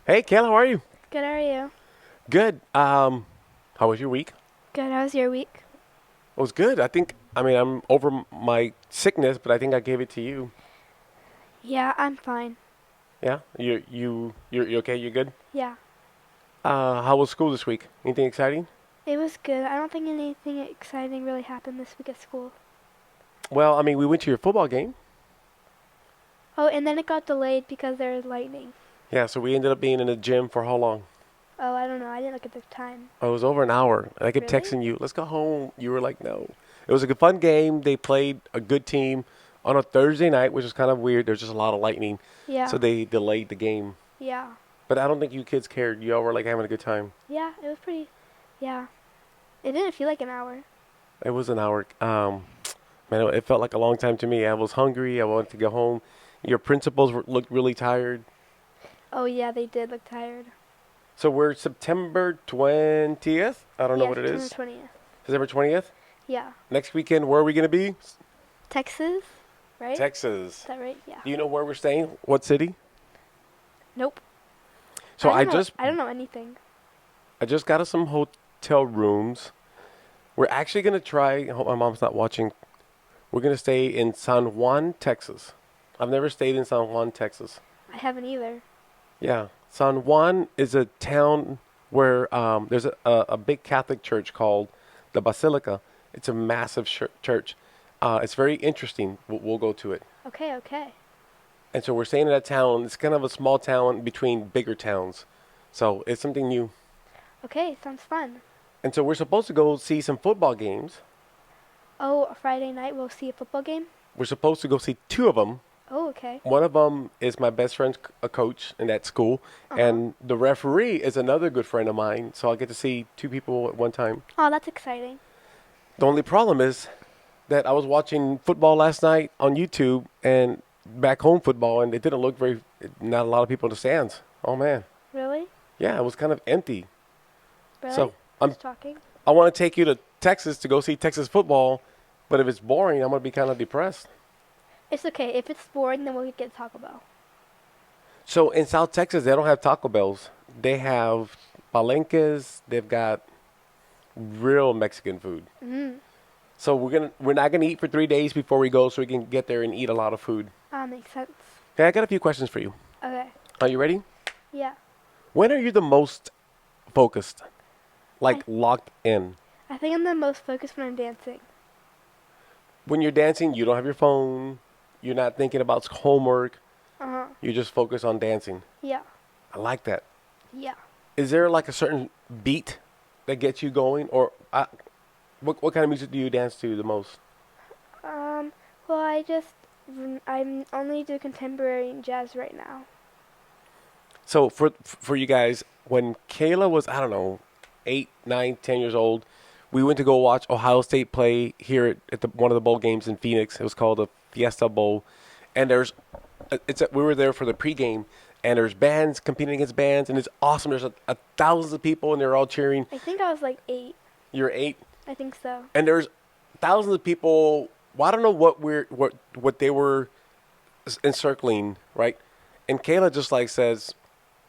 Hey, Kayla, how are you? Good, how are you? Good. How was your week? Good, how's your week? It was good. I'm over my sickness, but I think I gave it to you. Yeah, I'm fine. Yeah, you okay? You good? Yeah, How was school this week? Anything exciting? it was good. I don't think anything exciting really happened this week at school. Well, we went to your football game. Oh, and then it got delayed because there was lightning. Yeah, so we ended up being in the gym for how long? Oh, I don't know. I didn't look at the time. Oh, it was over an hour. And I kept Really? texting you, "Let's go home." You were like, "No." It was a good, fun game. They played a good team on a Thursday night, which is kind of weird. There's just a lot of lightning, so Yeah, they delayed the game. yeah, But I don't think you kids cared. You all were like having a good time. yeah, it was pretty. Yeah, it didn't feel like an hour. It was an hour. Man, it felt like a long time to me. I was hungry. I wanted to go home. Your principals looked really tired. Oh, yeah, they did look tired. So we're September 20th. I don't know Yeah, what it September is. 20th. September 20th. Yeah. Next weekend, where are we going to be? Texas, right? Is Texas. that right? Yeah. Do you know where we're staying? What city? Nope. So I I don't know anything. just got us some hotel rooms. We're actually going to try. I hope my mom's not watching. We're going to stay in San Juan, Texas. I've never stayed in San Juan, Texas. I haven't either. Yeah, San Juan is a town where there's a big Catholic church called the Basilica. It's a massive church. It's very interesting. We'll go to it. Okay, okay. And so we're staying in that town. It's kind of a small town between bigger towns. So it's something new. Okay, sounds fun. And so we're supposed to go see some football games. Oh, Friday night we'll see a football game? We're supposed to go see two of them. Oh, okay. One of them is my best friend's a coach in that school, Uh huh. and the referee is another good friend of mine. So I'll get to see two people at one time. Oh, that's exciting. The only problem is that I was watching football last night on YouTube and back home football, and it didn't look very. Not a lot of people in the stands. Oh man, Really? yeah, it was kind of empty. Really? So Who's talking? I want to take you to Texas to go see Texas football, but if it's boring, I'm gonna be kind of depressed. It's okay. If it's boring, then we'll get Taco Bell. So in South Texas, they don't have Taco Bells. They have palenques. They've got real Mexican food. Mm. So we're not gonna eat for 3 days before we go, so we can get there and eat a lot of food. Makes sense. Okay, I got a few questions for you. Okay. Are you ready? Yeah. When are you the most focused? Like I locked in? I think I'm the most focused when I'm dancing. When you're dancing, you don't have your phone. You're not thinking about homework. Uh huh. You just focus on dancing. Yeah. I like that. Yeah. Is there like a certain beat that gets you going, or what kind of music do you dance to the most? Um. Well, I'm only do contemporary and jazz right now. So for you guys, when Kayla was, I don't know, 8, 9, 10 years old, we went to go watch Ohio State play here at one of the bowl games in Phoenix. It was called the Fiesta Bowl, and we were there for the pregame, and there's bands competing against bands, and it's awesome. There's a thousands of people, and they're all cheering. I think I was like 8. You're 8, I think so. and there's thousands of people. Well, I don't know what they were encircling, right? And Kayla just like says,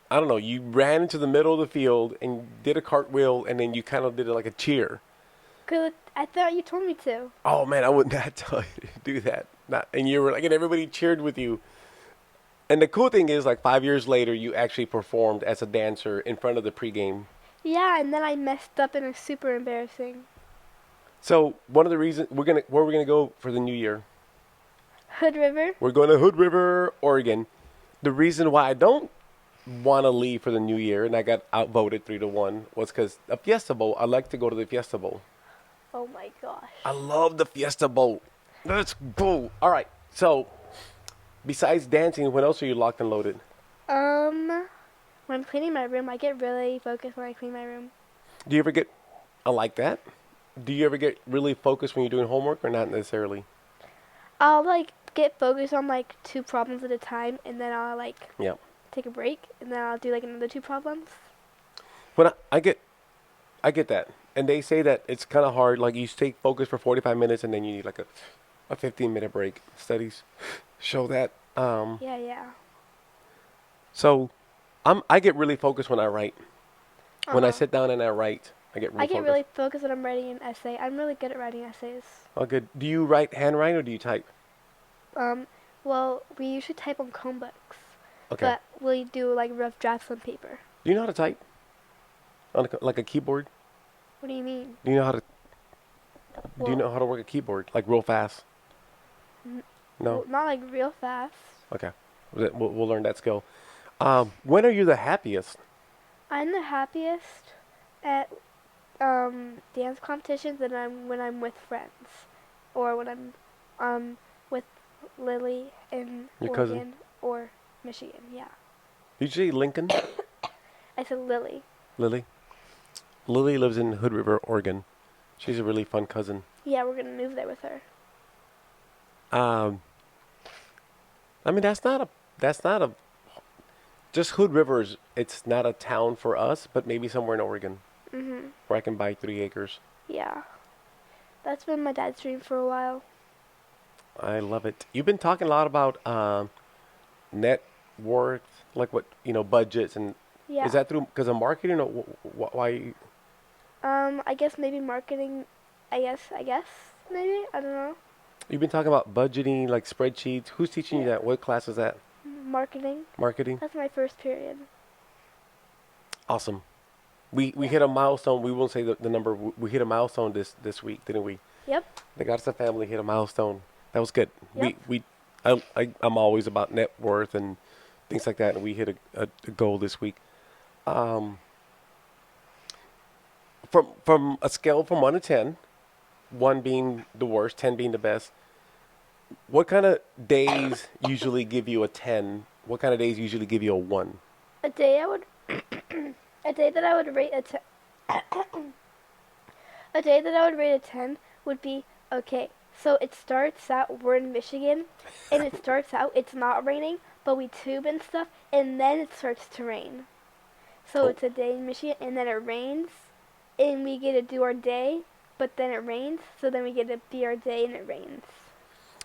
I don't know, you ran into the middle of the field and did a cartwheel, and then you kind of did it like a cheer. Cause I thought you told me to. Oh man, I would not tell you to do that. Not, and you were like, and everybody cheered with you. And the cool thing is, like 5 years later, you actually performed as a dancer in front of the pregame. Yeah, and then I messed up and it was super embarrassing. So one of the reasons where we're gonna go for the new year, Hood River? we're going to Hood River, Oregon. The reason why I don't want to leave for the new year, and I got outvoted 3-1, was because the Fiesta Bowl. I like to go to the Fiesta Bowl. Oh my gosh. I love the Fiesta Bowl. Let's go. All right. So besides dancing, what else are you locked and loaded? Um, when I'm cleaning my room, I get really focused when I clean my room. Do you ever get? I like that. Do you ever get really focused when you're doing homework, or not necessarily? I'll like get focused on like 2 problems at a time, and then I'll like Yeah. take a break, and then I'll do like another 2 problems. When I get that, and they say that it's kind of hard. Like you stay focused for 45 minutes, and then you need like a 15-minute break. Studies show that. Yeah, yeah. So I get really focused when I write. When I Uh-huh. sit down and I write, I get real I get focused. really focused when I'm writing an essay. I'm really good at writing essays. Oh, good. Do you write handwriting or do you type? Um, well, we usually type on Chromebooks, Okay. but we do like rough drafts on paper. Do you know how to type on like a keyboard? What do you mean? Do you know how to do you Well, know how to work a keyboard like real fast? n- No. well, not like real fast. Okay. We'll learn that skill. When are you the happiest? I'm the happiest at dance competitions and I'm when I'm with friends, or when I'm with Lily in Your cousin? Oregon or Michigan. Yeah, Did you say Lincoln? I said Lily. Lily? Lily lives in Hood River, Oregon. She's a really fun cousin. Yeah, we're gonna move there with her. Um, I mean that's not a just Hood Rivers. It's not a town for us, but maybe somewhere in Oregon Mhm. where I can buy 3 acres. Yeah, that's been my dad's dream for a while. I love it. You've been talking a lot about net worth, like what budgets, and is Yeah. that through because of marketing or why? I guess maybe marketing. I guess maybe. I don't know. You've been talking about budgeting, like spreadsheets. Who's teaching you Yeah. that? What class is that? Marketing. Marketing. That's my first period. Awesome. We Yeah. hit a milestone. We won't say the number. We hit a milestone this week, didn't we? Yep. The Goddess of Family hit a milestone. That was good. Yep. I'm always about net worth and things like that, and we hit a goal this week. Um, from a scale from 1 to 10, one being the worst, 10 being the best. What kind of days usually give you a 10? What kind of days usually give you a 1? A day I would. A day that I would rate a day that I would rate a 10 would be okay. So it starts out, we're in Michigan, and it starts out, it's not raining, but we tube and stuff, and then it starts to rain. So Oh, it's a day in Michigan, and then it rains, and we get to do our day, but then it rains, so then we get to be our day, and it rains.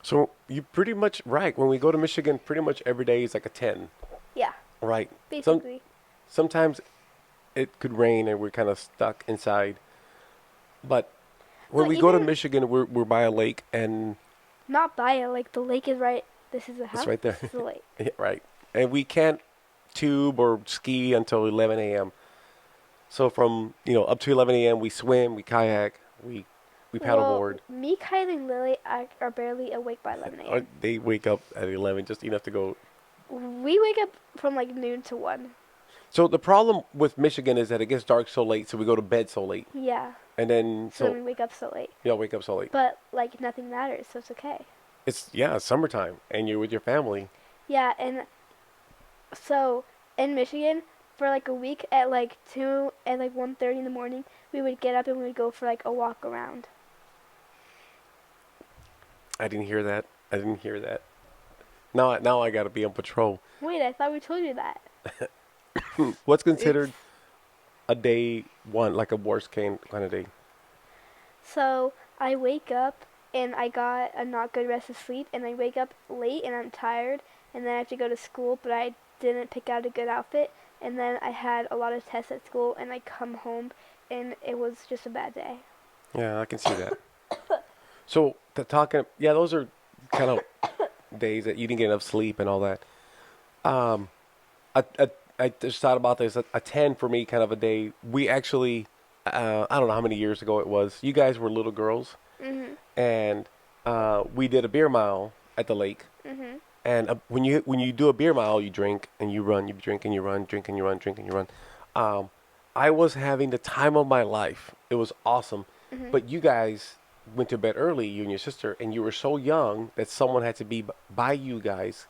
so you pretty much right. When we go to Michigan, pretty much every day is like a 10, Yeah, right? Some basically. sometimes it could rain and we're kind of stuck inside. But when But we go to even Michigan, we're by a lake and not by it, like the lake is right, this is the it's house, right there. this is the lake. Yeah, right. And we can't tube or ski until 11 a.m. So from, up to 11 a.m. we swim, we kayak, we Well, paddleboard. me, Kylie, and Lily are barely awake by 11 Or a.m. they wake up at 11 just enough to go. We wake up from like noon to 1. So the problem with Michigan is that it gets dark so late, so we go to bed so late. Yeah, And then so then so we wake up so late. wake up so late. But like nothing matters, so it's okay. It's summertime and you're with your family. Yeah, and so in Michigan, for like a week at like 2 and like 1:30 in the morning, we would get up and we would go for like a walk around. I didn't hear that. I didn't hear that. Now I got to be on patrol. Wait, I thought we told you that. What's Oops. considered a day one, like a worst kind of day? So I wake up and I got a not good rest of sleep, and I wake up late and I'm tired, and then I have to go to school, but I didn't pick out a good outfit, and then I had a lot of tests at school, and I come home and it was just a bad day. Yeah, I can see that. So yeah, those are kind of days that you didn't get enough sleep and all that. Um, I just thought about this. A 10 for me, kind of a day. We actually, I don't know how many years ago it was. You guys were little girls, Mhm. and we did a beer mile at the lake. Mhm. And when you do a beer mile, you drink and you run. You drink and you run, drink and you run, drink and you run. Um, I was having the time of my life. It was awesome. Mhm. But you guys went to bed early, you and your sister, and you were so young that someone had to be by you guys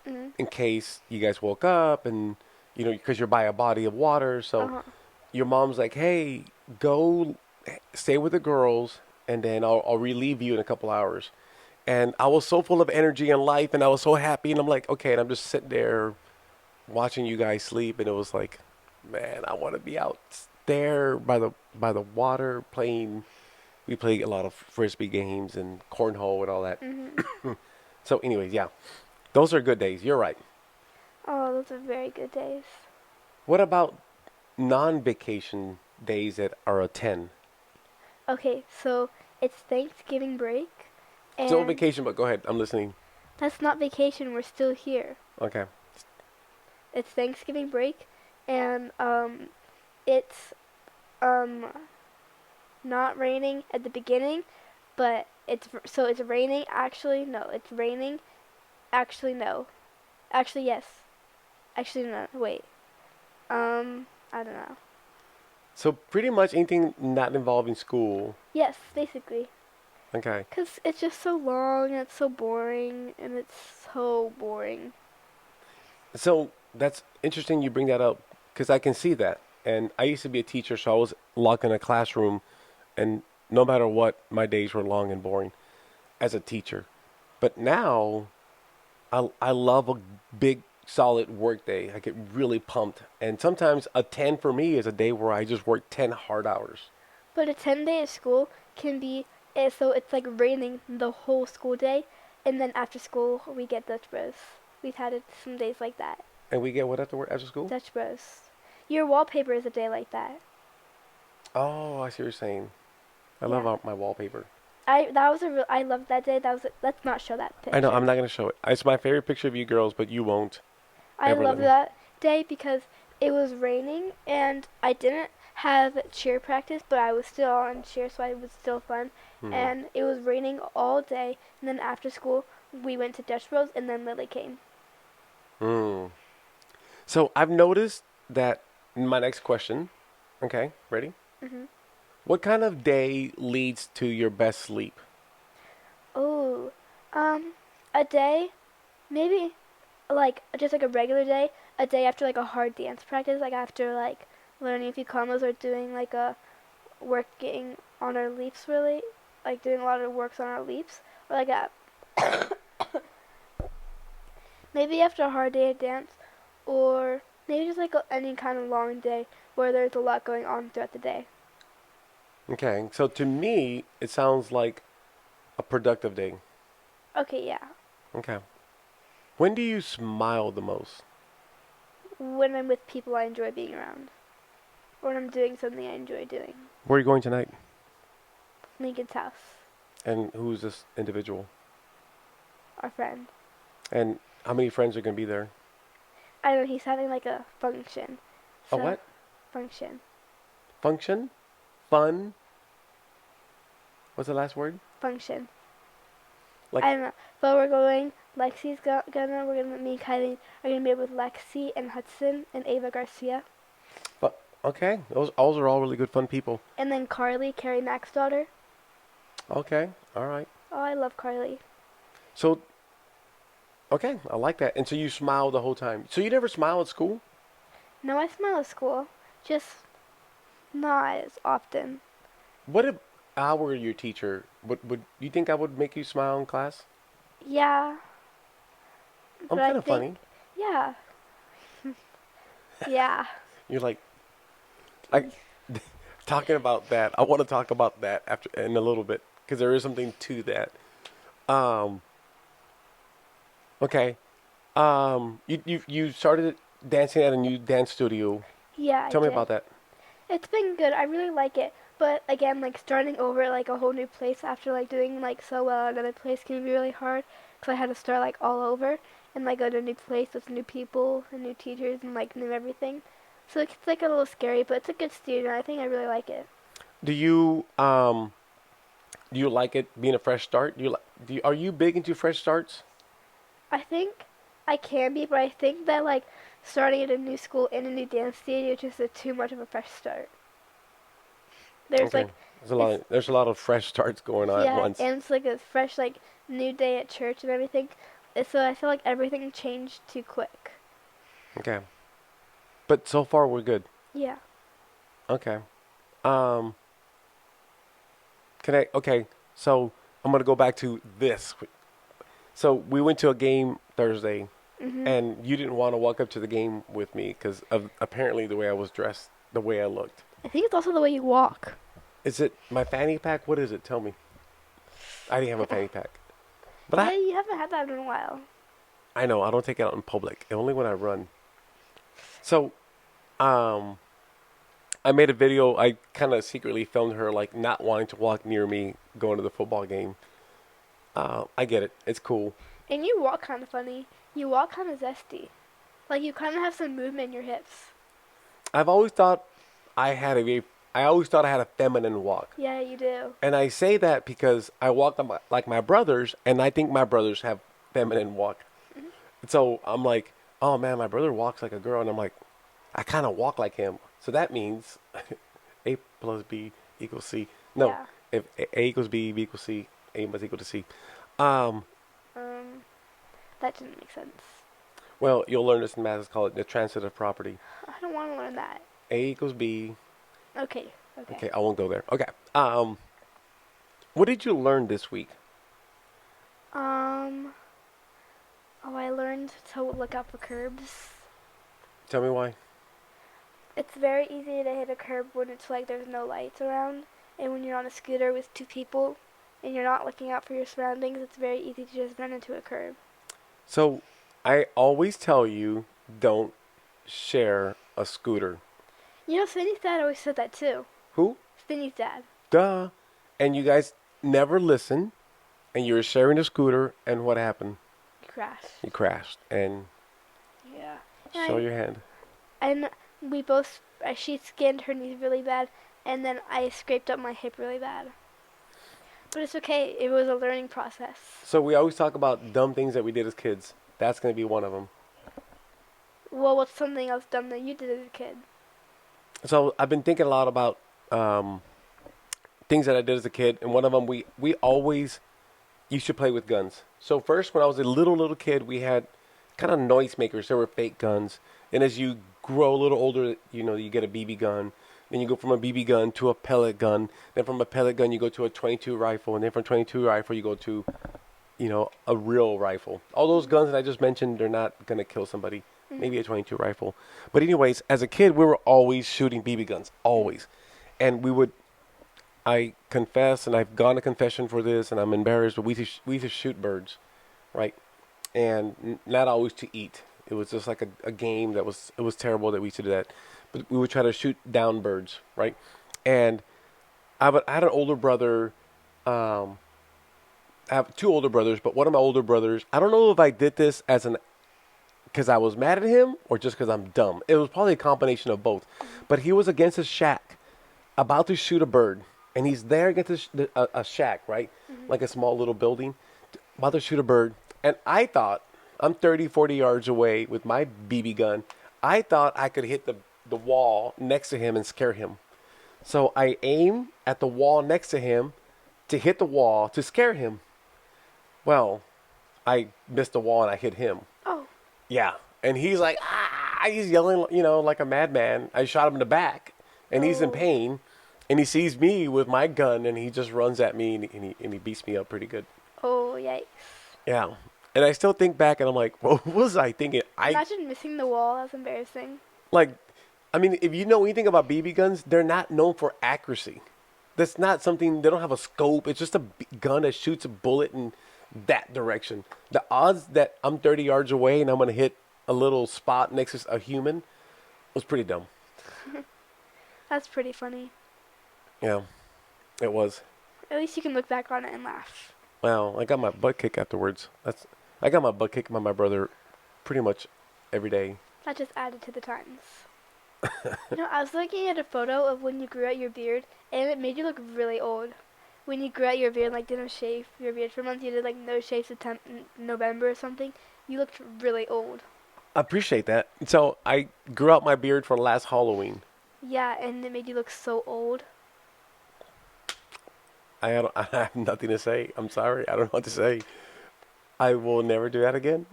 Mhm. in case you guys woke up and because you're by a body of water. Uh So huh. your mom's like, "Hey, go stay with the girls, and then I'll relieve you in a couple hours." And I was so full of energy and life, and I was so happy. And I'm like, okay, and I'm just sitting there watching you guys sleep, and it was like, man, I want to be out there by the water playing. We play a lot of frisbee games and cornhole and all that. Mhm. So, anyways, yeah, those are good days. You're right. Oh, those are very good days. What about non-vacation days that are a 10? Okay, so it's Thanksgiving break, Still and vacation, but go ahead. I'm listening. that's not vacation. We're still here. Okay. It's Thanksgiving break, and it's um not raining at the beginning, but it's raining. Actually, no, it's raining. Actually, no. Actually, yes. Actually, no. Wait. I don't know. So pretty much anything not involving school. Yes, basically. Okay. Cause it's just so long and it's so boring and it's so boring. So that's interesting you bring that up because I can see that. And I used to be a teacher, so I was locked in a classroom, and no matter what, my days were long and boring as a teacher. But now I love a big solid work day. I get really pumped. And sometimes a 10 for me is a day where I just work 10 hard hours. But a 10 day of school can be so it's like raining the whole school day, and then after school we get Dutch Bros. We've had it some days like that. And we get what after work after school? Dutch Bros. Your wallpaper is a day like that. Oh, I see what you're saying. I love Yeah. my wallpaper. I loved that day. Let's not show that I know, I'm picture. not going to show it. It's my favorite picture of you girls, but you won't I ever let love me. that day because it was raining and I didn't have cheer practice, but I was still on cheer, so it was still fun. Hmm. And it was raining all day, and then after school we went to Dutch Bros, and then Lily came. Hmm. So I've noticed that my next question, okay, ready? Mhm. What kind of day leads to your best sleep? Oh, a day, maybe like just like a regular day, a day after like a hard dance practice, like after like learning a few combos or doing like a working on our leaps really, like doing a lot of works on our leaps, or like a maybe after a hard day of dance, or maybe just like any kind of long day where there's a lot going on throughout the day. Okay, so to me, it sounds like a productive day. Okay, yeah. Okay. When do you smile the most? When I'm with people I enjoy being around, or when I'm doing something I enjoy doing. Where are you going tonight? Lincoln's house, And who's this individual? our friend. And how many friends are going to be there? I don't know, he's having like a function. A So, what? function. Function? Fun? What's the last word? Function. Like, I don't know. But we're going, we're gonna, me and Kylie are gonna be with Lexi and Hudson and Ava Garcia. but okay, those are all really good, fun people. And then Carly, Carrie Mack's daughter. Okay, all right. Oh, I love Carly. So, okay, I like that. And so you smile the whole time. So you never smile at school? No, I smile at school. Just not as often. What if I were your teacher? Would you think I would make you smile in class? Yeah. I'm But I kind of think, funny. yeah. Yeah. You're like talking about that. I want to talk about that after in a little bit because there is something to that. Um, okay. You started dancing at a new dance studio. Yeah, I Tell me did. about that. It's been good. I really like it. But again, like starting over at, like a whole new place after like doing like so well at another place can be really hard. Cause I had to start like all over and like go to a new place with new people and new teachers and like new everything. So it's like a little scary, but it's a good studio. I think I really like it. Do you um do you like it being a fresh start? Are you big into fresh starts? I think I can be, but I think that like starting at a new school in a new dance studio is just too much of a fresh start. There's Okay. like it's There's a lot of fresh starts going on at yeah, once. and it's like a fresh like new day at church and everything. So I feel like everything changed too quick. Okay. But so far we're good. Yeah. Okay. Um okay, so I'm gonna go back to this. So we went to a game Thursday Mhm. and you didn't want to walk up to the game with me because of apparently the way I was dressed, the way I looked. I think it's also the way you walk. Is it my fanny pack? What is it? Tell me. I didn't have a fanny pack. But Yeah, you haven't had that in a while. I know, I don't take it out in public, only when I run. So Um, I made a video. I kind of secretly filmed her like not wanting to walk near me going to the football game. I get it. It's cool. And you walk kind of funny. You walk kind of zesty. Like you kind of have some movement in your hips. I've always thought I had I always thought I had a feminine walk. Yeah, you do. And I say that because I walk like my brothers, and I think my brothers have feminine walk. Hmm. So I'm like, oh man, my brother walks like a girl, and I'm like, I kind of walk like him. So that means A plus B equals C. No, Yeah. if A equals B, B equals C, A must equal to C. Um, Um, that didn't make sense. well, you'll learn this in math. It's called the transitive property. I don't want to learn that. A equals B. Okay. Okay. Okay, I won't go there. Okay. What did you learn this week? Um. Oh, I learned to look out for curbs. Tell me why. It's very easy to hit a curb when it's like there's no lights around, and when you're on a scooter with two people, and you're not looking out for your surroundings, it's very easy to just run into a curb. So, I always tell you don't share a scooter. You know, Sydney's dad always said that too. Who? Sydney's dad. Duh. And you guys never listen, and you were sharing a scooter, and what happened? He crashed. You crashed, and Yeah. show your hand. And we both, she skinned her knees really bad, and then I scraped up my hip really bad. But it's okay. It was a learning process. So we always talk about dumb things that we did as kids. That's going to be one of them. Well, what's something else dumb that you did as a kid? So I've been thinking a lot about things that I did as a kid, and one of them we always used to play with guns. So first, when I was a little kid, we had kind of noisemakers. They were fake guns, and as you grow a little older, you know you get a BB gun. Then you go from a BB gun to a pellet gun. Then from a pellet gun, you go to a 22 rifle, and then from 22 rifle, you go to a real rifle. All those guns that I just mentioned, they're not gonna kill somebody. Maybe a 22 rifle. But anyways, as a kid, we were always shooting BB guns, always. And I confess, and I've gone to confession for this, and I'm embarrassed, but we used to shoot birds, right? And not always to eat. It was just like a game it was terrible that we used to do that. But we would try to shoot down birds, right? And I had an older brother. I have two older brothers, but one of my older brothers, I don't know if I did this because I was mad at him or just because I'm dumb. It was probably a combination of both. But he was against a shack, about to shoot a bird, and he's there against a shack, right? Like a small little building, about to shoot a bird. And I thought, I'm 30, 40 yards away with my BB gun. I thought I could hit the wall next to him and scare him. So I aim at the wall next to him to hit the wall to scare him. Well, I missed the wall and I hit him. Oh. Yeah. And he's like, ah, he's yelling, like a madman. I shot him in the back and he's in Oh. pain. And he sees me with my gun and he just runs at me and he beats me up pretty good. Oh, yikes. Yeah. And I still think back and I'm like, what was I thinking? Imagine missing the wall. That's embarrassing. Like, I mean, if you know anything about BB guns, they're not known for accuracy. That's not something, they don't have a scope. It's just a gun that shoots a bullet in that direction. The odds that I'm 30 yards away and I'm going to hit a little spot next to a human was pretty dumb. That's pretty funny. Yeah, it was. At least you can look back on it and laugh. Well, I got my butt kicked afterwards. I got my butt kicked by my brother pretty much every day. That just added to the times. I was looking at a photo of when you grew out your beard, and it made you look really old. When you grew out your beard, like didn't shave your beard for months, you did like no shave September, November or something. You looked really old. I appreciate that. So I grew out my beard for last Halloween. Yeah, and it made you look so old. I have nothing to say. I'm sorry. I don't know what to say. I will never do that again.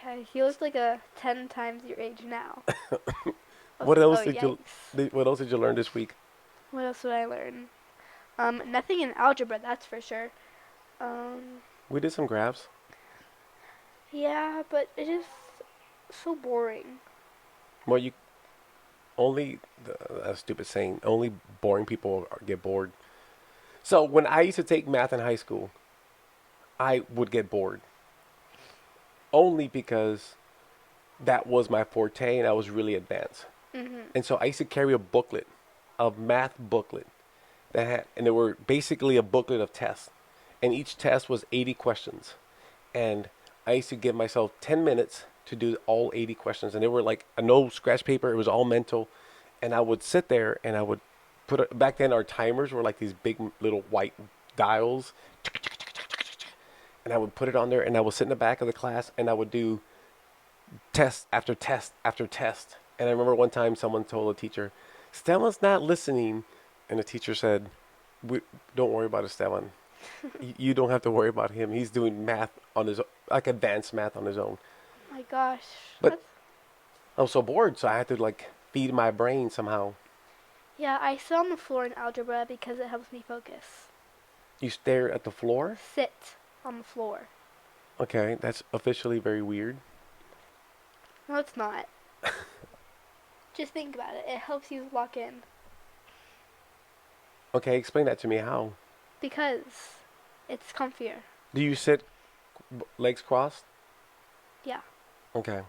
Yeah, he looks like a 10 times your age now. What else Oh, did yikes. What else did you learn this week? What else did I learn? Nothing in algebra, that's for sure. We did some graphs. Yeah, but it is so boring. Well, you only a stupid saying. Only boring people get bored. So when I used to take math in high school, I would get bored. Only because that was my forte and I was really advanced. And so I used to carry a booklet, a math booklet that had, and there were basically a booklet of tests, and each test was 80 questions, and I used to give myself 10 minutes to do all 80 questions, and they were like no scratch paper, it was all mental, and I would sit there and I would back then our timers were like these big little white dials, and I would put it on there, and I would sit in the back of the class, and I would do test after test after test. And I remember one time someone told a teacher, Esteban's not listening. And the teacher said, don't worry about Esteban. You don't have to worry about him. He's doing math on his own, like advanced math on his own. My gosh. But I was so bored, so I had to like feed my brain somehow. Yeah, I sit on the floor in algebra because it helps me focus. You stare at the floor? Sit on the floor. Okay, that's officially very weird. No, it's not. Just think about it. It helps you lock in. Okay, explain that to me. How? Because it's comfier. Do you sit legs crossed? Yeah. Okay.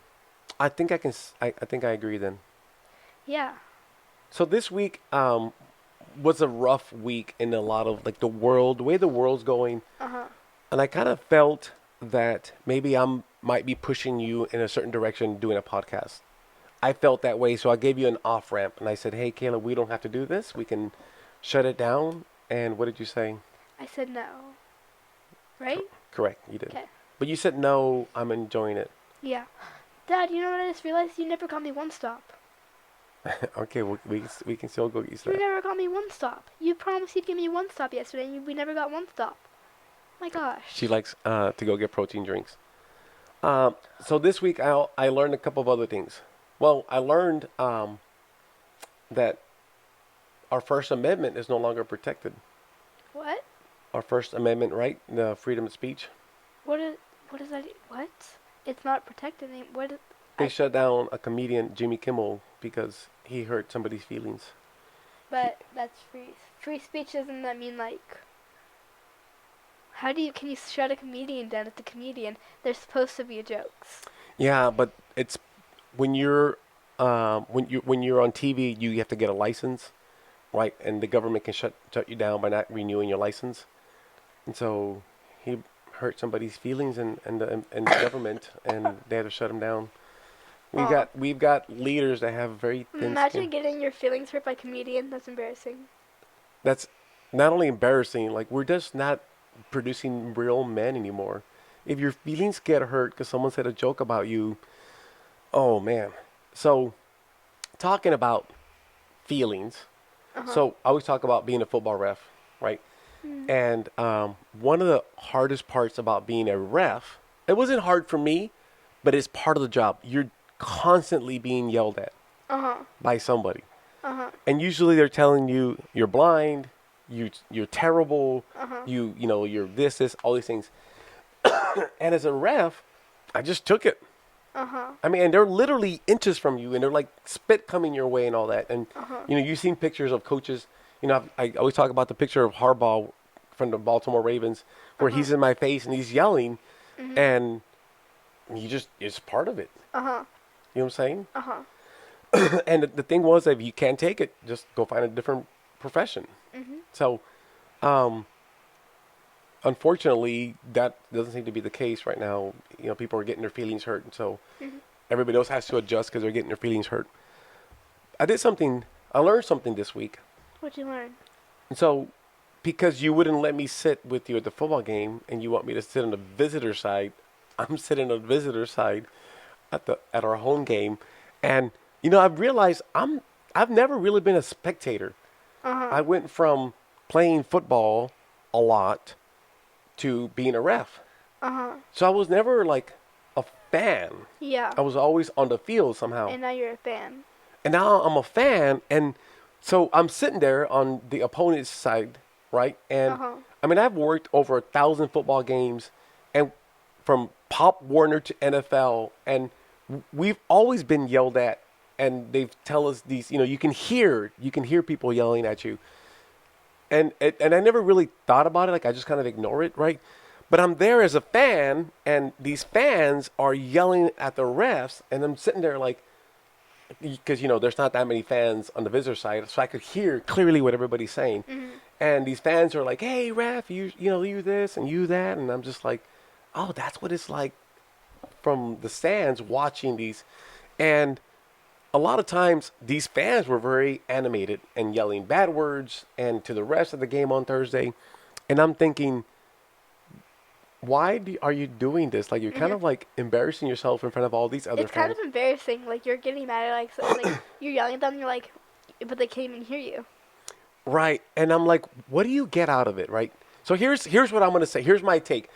I think I can. I think I agree then. Yeah. So this week was a rough week in a lot of like the way the world's going. And I kind of felt that maybe might be pushing you in a certain direction doing a podcast. I felt that way, so I gave you an off ramp, and I said, "Hey, Kayla, we don't have to do this. We can shut it down." And what did you say? I said no. Right? Correct, you did. Okay. But you said no. I'm enjoying it. Yeah. Dad, you know what I just realized? You never got me one stop. Okay, we can still go get You never got me one stop. You promised you'd give me one stop yesterday, and we never got one stop. My gosh. She likes to go get protein drinks. So this week I learned a couple of other things. Well, I learned that our First Amendment is no longer protected. What? Our First Amendment right, the freedom of speech. What is that? What? It's not protected. They shut down a comedian, Jimmy Kimmel, because he hurt somebody's feelings. But that's free. Free speech doesn't that mean like... can you shut a comedian down at the comedian? They're supposed to be jokes. Yeah, but it's when you're when you're on TV, you have to get a license, right? And the government can shut you down by not renewing your license. And so he hurt somebody's feelings and the government, and they had to shut him down. We've got leaders that have very thin Imagine skin. getting your feelings hurt by a comedian. That's embarrassing. That's not only embarrassing, like we're just not producing real men anymore. If your feelings get hurt because someone said a joke about you, oh man. So talking about feelings, so I always talk about being a football ref, right? And one of the hardest parts about being a ref, it wasn't hard for me, but it's part of the job. You're constantly being yelled at by somebody. And usually they're telling you you're blind, you're terrible, you know you're this, all these things. And as a ref, I just took it. I mean, and they're literally inches from you, and they're like spit coming your way and all that. And you know, you've seen pictures of coaches. You know, I always talk about the picture of Harbaugh from the Baltimore Ravens, where he's in my face and he's yelling, and it's part of it. You know what I'm saying? And the thing was, if you can't take it, just go find a different profession. So, unfortunately, that doesn't seem to be the case right now. You know, people are getting their feelings hurt, and so everybody else has to adjust because they're getting their feelings hurt. I learned something this week. What'd you learn? And so, because you wouldn't let me sit with you at the football game, and you want me to sit on the visitor side, I'm sitting on the visitor side at our home game, and you know, I've realized I've never really been a spectator. I went from playing football a lot to being a ref. So I was never like a fan. Yeah. I was always on the field somehow. And now you're a fan. And now I'm a fan, and so I'm sitting there on the opponent's side, right? And I mean, I've worked over 1,000 football games, and from Pop Warner to NFL, and we've always been yelled at, and they tell us these, you know, you can hear people yelling at you, and I never really thought about it, like I just kind of ignore it, right? But I'm there as a fan, and these fans are yelling at the refs, and I'm sitting there like, because there's not that many fans on the visitor side, so I could hear clearly what everybody's saying. Mhm. And these fans are like, "Hey, ref, you this and you that," and I'm just like, "Oh, that's what it's like from the stands watching these." And a lot of times, these fans were very animated and yelling bad words and to the rest of the game on Thursday. And I'm thinking, are you doing this? Like, you're kind Mhm. of like embarrassing yourself in front of all these other It's kind fans. of embarrassing. Like you're getting mad at like you're yelling at them. You're like, but they can't even hear you. Right. And I'm like, what do you get out of it, right? So here's what I'm going to say. Here's my take.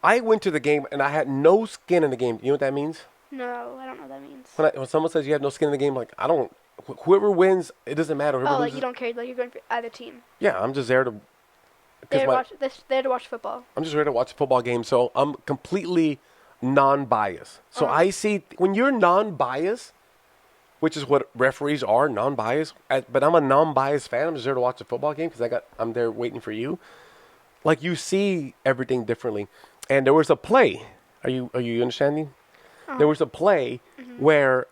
I went to the game and I had no skin in the game. You know what that means? No, I don't know what that means. When someone says you have no skin in the game, like, I don't. Whoever wins, it doesn't matter. Whoever Oh, like loses, you don't care. Like you're going for either team. yeah, I'm just there to because There to my watch. There to watch football. I'm just ready to watch a football game. So I'm completely non-biased. So Uh-huh. I see when you're non-biased, which is what referees are, non-biased. But I'm a non-biased fan. I'm just there to watch a football game because I'm there waiting for you. Like, you see everything differently. And there was a play. Are you understanding? Uh-huh. There was a play Mhm. where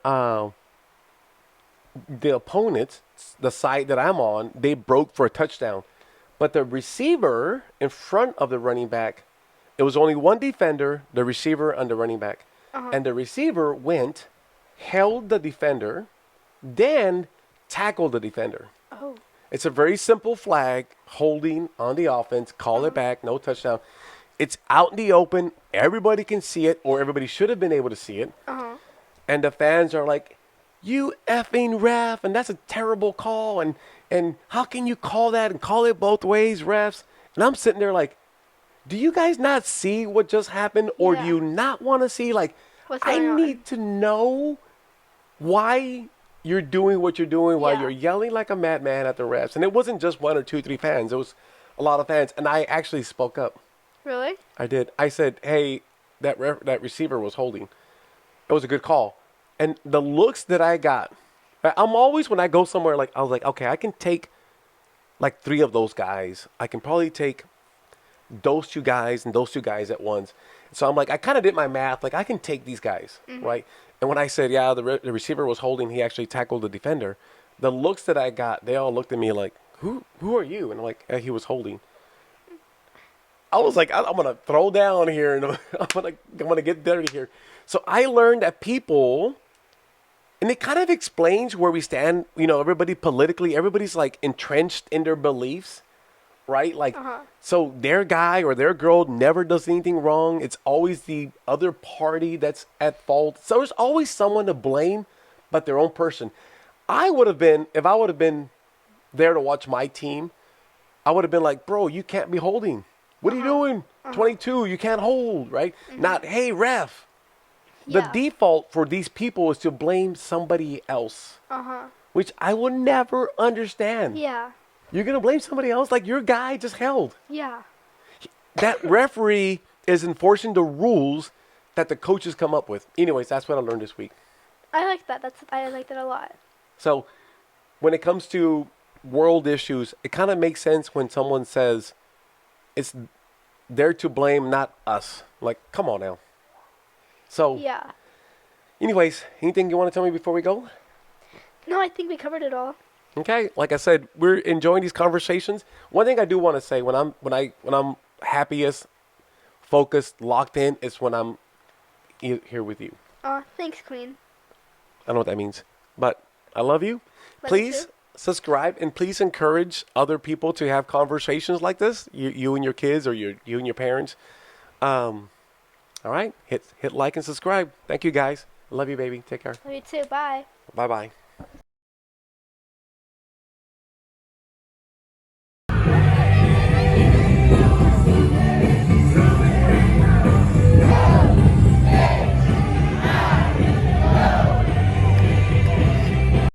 the opponents, the side that I'm on, they broke for a touchdown. But the receiver in front of the running back, it was only one defender, the receiver and the running back. Uh-huh. And the receiver went, held the defender, then tackled the defender. Oh. It's a very simple flag, holding on the offense, call it Uh-huh. back, no touchdown. It's out in the open. Everybody can see it, or everybody should have been able to see it. Uh-huh. And the fans are like, "You effing ref, and that's a terrible call, and how can you call that and call it both ways, refs?" And I'm sitting there like, "Do you guys not see what just happened, or do Yeah. you not want to see? Like, What's I going on? need to know why you're doing what you're doing, why Yeah. you're yelling like a madman at the refs." And it wasn't just one or two, three fans; it was a lot of fans. And I actually spoke up. Really? I did. I said, "Hey, that receiver was holding. It was a good call." And the looks that I got, I'm always, when I go somewhere, like, I was like, okay, I can take like three of those guys. I can probably take those two guys and those two guys at once. So I'm like, I kind of did my math. Like, I can take these guys, right? And when I said, yeah, the receiver was holding, he actually tackled the defender. The looks that I got, they all looked at me like, who are you? And I'm like, he was holding. I was like, I'm gonna throw down here, and I'm gonna get dirty here. So I learned that people, and it kind of explains where we stand. Everybody politically, everybody's like entrenched in their beliefs, right? Like, Uh-huh. so their guy or their girl never does anything wrong. It's always the other party that's at fault. So there's always someone to blame, but their own person. If I would have been there to watch my team, I would have been like, bro, you can't be holding. What are you doing? 22, you can't hold, right? Not, hey, ref. The Yeah. default for these people is to blame somebody else, Uh-huh. which I will never understand. Yeah. You're going to blame somebody else? Like, your guy just held. Yeah. That referee is enforcing the rules that the coaches come up with. Anyways, that's what I learned this week. I like that. I like that a lot. So when it comes to world issues, it kind of makes sense when someone says it's they're to blame, not us. Like, come on now. So, Yeah. anyways, anything you want to tell me before we go? No, I think we covered it all. Okay, like I said, we're enjoying these conversations. One thing I do want to say, when I'm happiest, focused, locked in, is when I'm here with you. Thanks, Queen. I don't know what that means, but I love you. Love you Please too. subscribe, and please encourage other people to have conversations like this. You and your kids, or you and your parents. All right, hit like and subscribe. Thank you, guys. Love you, baby. Take care. Love you too. Bye. Bye bye.